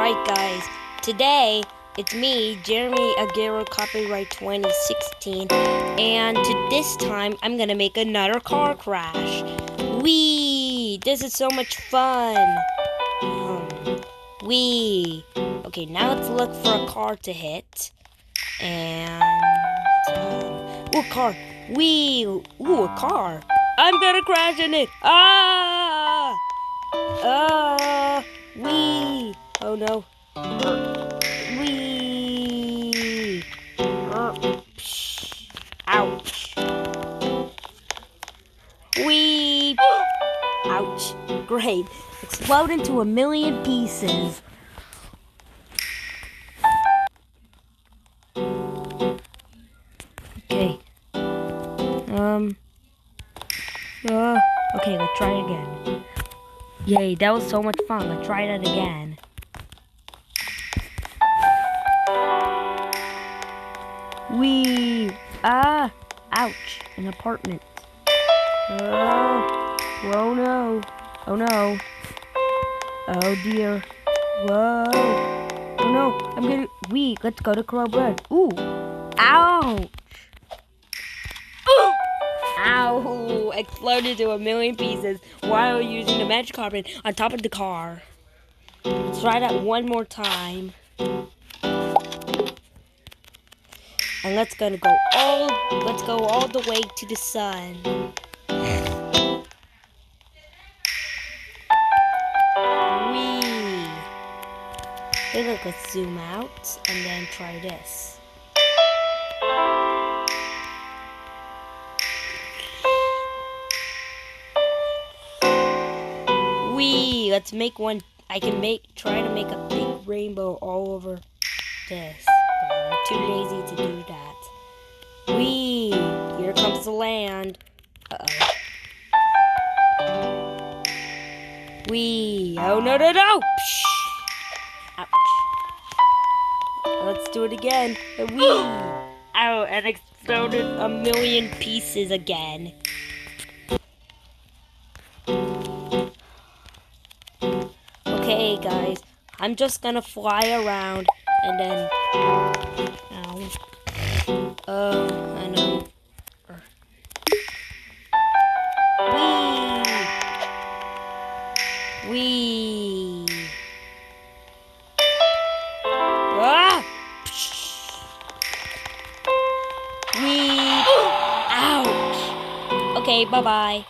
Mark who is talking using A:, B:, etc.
A: Alright guys, today it's me, Jeremy Aguero, copyright 2016, and this time I'm gonna make another car crash. Whee! This is so much fun! Whee! Okay, now let's look for a car to hit. And... ooh, a car! Whee! Ooh, a car! I'm gonna crash in it! Ah! Whee! Oh no. Whee! Ouch. Whee! Ouch. Great. Explode into a million pieces. Okay. Okay, let's try again. Yay, that was so much fun. Let's try that again. Whee! Ah! Ouch! An apartment. Oh no. Oh no. Oh dear. Whoa. Oh no. I'm getting... Whee! Let's go to Club Red. Ooh! Ouch! Ow! Exploded to a million pieces while using the magic carpet on top of the car. Let's try that one more time. And let's go all the way to the sun. Whee! Okay, look, let's zoom out and then try this. Whee! Let's make one. I can try to make a big rainbow all over this. But I'm too lazy to do that. Whee! Here comes the land. Uh-oh. Whee! Oh no no no! Psh! Ouch! Let's do it again. Whee! Ow! And exploded a million pieces again. Okay, guys, I'm just gonna fly around and then. I know. Whee! Whee! Ah! Whee! Ouch! Okay, bye bye.